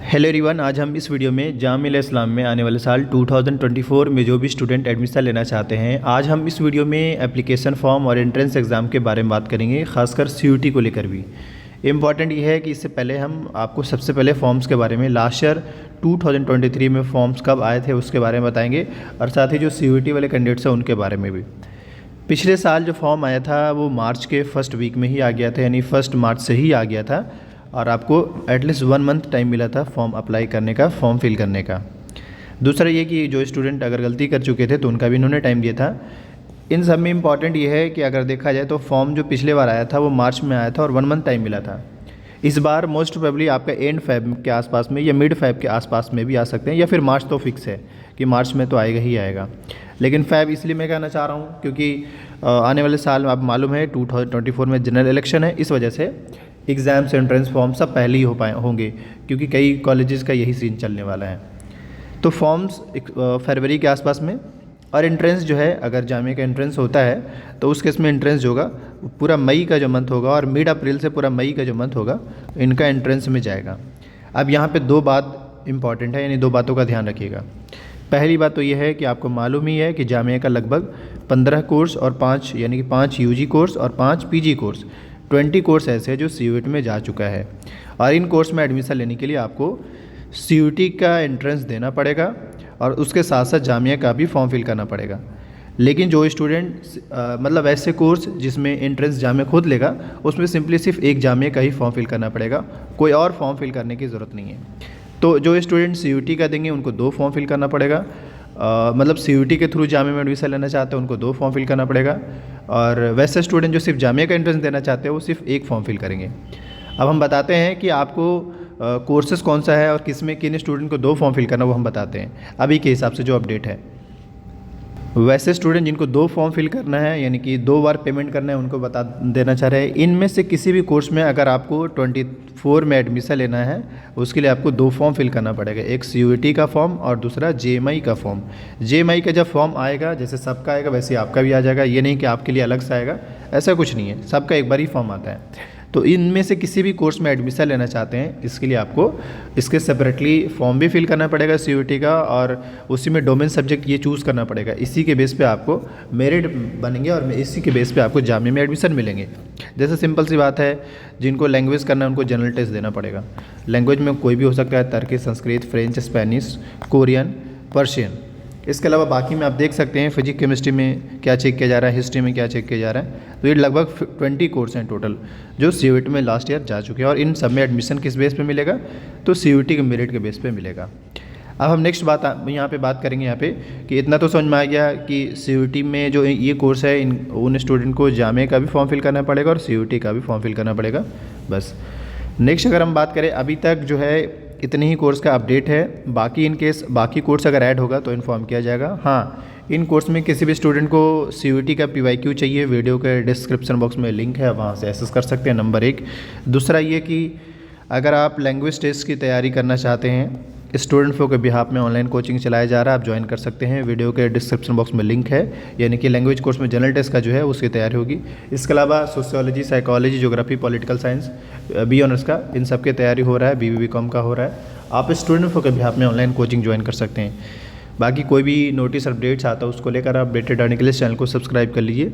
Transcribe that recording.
Hello everyone, आज हम इस वीडियो में जामिया इस्लाम में आने वाले साल 2024 में जो भी स्टूडेंट एडमिशन लेना चाहते हैं, आज हम इस वीडियो में एप्लीकेशन फॉर्म और एंट्रेंस एग्ज़ाम के बारे में बात करेंगे, खासकर सीयूटी को लेकर भी। इम्पॉर्टेंट ये है कि इससे पहले हम आपको सबसे पहले फॉर्म्स के बारे में, लास्ट ईयर 2023 में फॉर्म्स कब आए थे उसके बारे में बताएँगे, और साथ ही जो सीयूटी वाले कैंडिडेट्स हैं उनके बारे में भी। पिछले साल जो फॉर्म आया था वो मार्च के फर्स्ट वीक में ही आ गया था, यानी 1 मार्च से ही आ गया था, और आपको एटलीस्ट 1 मंथ टाइम मिला था फॉर्म अप्लाई करने का, फॉर्म फिल करने का। दूसरा ये कि जो स्टूडेंट अगर गलती कर चुके थे तो उनका भी इन्होंने टाइम दिया था। इन सब में इम्पॉर्टेंट ये है कि अगर देखा जाए तो फॉर्म जो पिछले बार आया था वो मार्च में आया था और 1 मंथ टाइम मिला था। इस बार मोस्ट प्रोबेबली आपका एंड फेब के आसपास में या मिड फेब के आसपास में भी आ सकते हैं, या फिर मार्च तो फिक्स है कि मार्च में तो आएगा ही आएगा। लेकिन फेब इसलिए मैं कहना चाह रहा हूँ क्योंकि आने वाले साल आप मालूम है 2024 में जनरल इलेक्शन है, इस वजह से एग्ज़ाम्स एंट्रेंस फॉर्म सब पहले ही होंगे, क्योंकि कई कॉलेजेस का यही सीन चलने वाला है। तो फॉर्म्स फरवरी के आसपास में, और एंट्रेंस जो है अगर जामिया का एंट्रेंस होता है तो उस केस में एंट्रेंस जो होगा पूरा मई का जो मंथ होगा, और मिड अप्रैल से पूरा मई का जो मंथ होगा इनका एंट्रेंस में जाएगा। अब यहाँ पे 2 बात इंपॉर्टेंट है, यानी 2 बातों का ध्यान रखिएगा। पहली बात तो ये है कि आपको मालूम ही है कि जामिया का लगभग 15 कोर्स और 5 यानी कि 5 यूजी कोर्स और 5 पीजी कोर्स, 20 कोर्स ऐसे हैं जो सीयूटी में जा चुका है, और इन कोर्स में एडमिशन लेने के लिए आपको सीयूटी का एंट्रेंस देना पड़ेगा और उसके साथ साथ जामिया का भी फॉर्म फिल करना पड़ेगा। लेकिन जो स्टूडेंट मतलब ऐसे कोर्स जिसमें एंट्रेंस जामिया खुद लेगा, उसमें सिंपली सिर्फ एक जामिया का ही फॉर्म फिल करना पड़ेगा, कोई और फॉर्म फिल करने की ज़रूरत नहीं है। तो जो स्टूडेंट सीयूटी का देंगे उनको 2 फॉर्म फिल करना पड़ेगा, मतलब सीयूटी के थ्रू जामिया में एडमिशन लेना चाहते हैं उनको 2 फॉर्म फिल करना पड़ेगा, और वैसे स्टूडेंट जो सिर्फ जामिया का एंट्रेंस देना चाहते हैं वो सिर्फ 1 फॉर्म फिल करेंगे। अब हम बताते हैं कि आपको कोर्सेज़ कौन सा है और किस में किन स्टूडेंट को 2 फॉर्म फिल करना, वो हम बताते हैं अभी के हिसाब से जो अपडेट है। वैसे स्टूडेंट जिनको 2 फॉर्म फिल करना है, यानी कि 2 बार पेमेंट करना है, उनको बता देना चाह रहे हैं इनमें से किसी भी कोर्स में अगर आपको 24 में एडमिशन लेना है उसके लिए आपको 2 फॉर्म फिल करना पड़ेगा, एक सीयूटी का फॉर्म और दूसरा जेएमआई का फॉर्म। जेएमआई का जब फॉर्म आएगा, जैसे सबका आएगा वैसे आपका भी आ जाएगा, ये नहीं कि आपके लिए अलग से आएगा, ऐसा कुछ नहीं है, सबका एक बार ही फॉर्म आता है। तो इनमें से किसी भी कोर्स में एडमिशन लेना चाहते हैं इसके लिए आपको इसके सेपरेटली फॉर्म भी फिल करना पड़ेगा सीयूटी का, और उसी में डोमेन सब्जेक्ट ये चूज़ करना पड़ेगा। इसी के बेस पे आपको मेरिट बनेंगे और इसी के बेस पे आपको जामिया में एडमिशन मिलेंगे। जैसे सिंपल सी बात है, जिनको लैंग्वेज करना है उनको जनरल टेस्ट देना पड़ेगा। लैंग्वेज में कोई भी हो सकता है, तुर्की, Sanskrit, French, Spanish, Korean, Persian. इसके अलावा बाकी में आप देख सकते हैं फिजिक्स केमिस्ट्री में क्या चेक किया जा रहा है, हिस्ट्री में क्या चेक किया जा रहा है। तो ये लगभग 20 कोर्स हैं टोटल जो सीयूटी में लास्ट ईयर जा चुके हैं, और इन सब में एडमिशन किस बेस पे मिलेगा, तो सीयूटी के मेरिट के बेस पे मिलेगा। अब हम नेक्स्ट बात यहाँ पे बात करेंगे यहाँ पे कि इतना तो समझ में आ गया कि सीयूटी में जो ये कोर्स है उन स्टूडेंट को जामिया का भी फॉर्म फिल करना पड़ेगा और सीयूटी का भी फॉर्म फिल करना पड़ेगा। बस नेक्स्ट अगर हम बात करें, अभी तक जो है इतने ही कोर्स का अपडेट है, बाकी इन केस बाकी कोर्स अगर ऐड होगा तो इन्फॉर्म किया जाएगा। हाँ, इन कोर्स में किसी भी स्टूडेंट को सीयूटी का PYQ चाहिए, वीडियो के डिस्क्रिप्शन बॉक्स में लिंक है, वहाँ से एक्सेस कर सकते हैं, नंबर 1। दूसरा ये कि अगर आप लैंग्वेज टेस्ट की तैयारी करना चाहते हैं, स्टूडेंट फॉर के बिहाफ में ऑनलाइन कोचिंग चलाया जा रहा है, आप ज्वाइन कर सकते हैं, वीडियो के डिस्क्रिप्शन बॉक्स में लिंक है। यानी कि लैंग्वेज कोर्स में जनरल टेस्ट का जो है उसकी तैयारी होगी। इसके अलावा sociology, psychology, geography, political science, B honours का, इन सब की तैयारी हो रहा है, BBCom का हो रहा है। आप स्टूडेंट फॉर के बिहाफ में ऑनलाइन कोचिंग ज्वाइन कर सकते हैं। बाकी कोई भी नोटिस अपडेट्स आता है उसको लेकर आप अपडेटेड रहने के लिए चैनल को सब्सक्राइब कर लीजिए।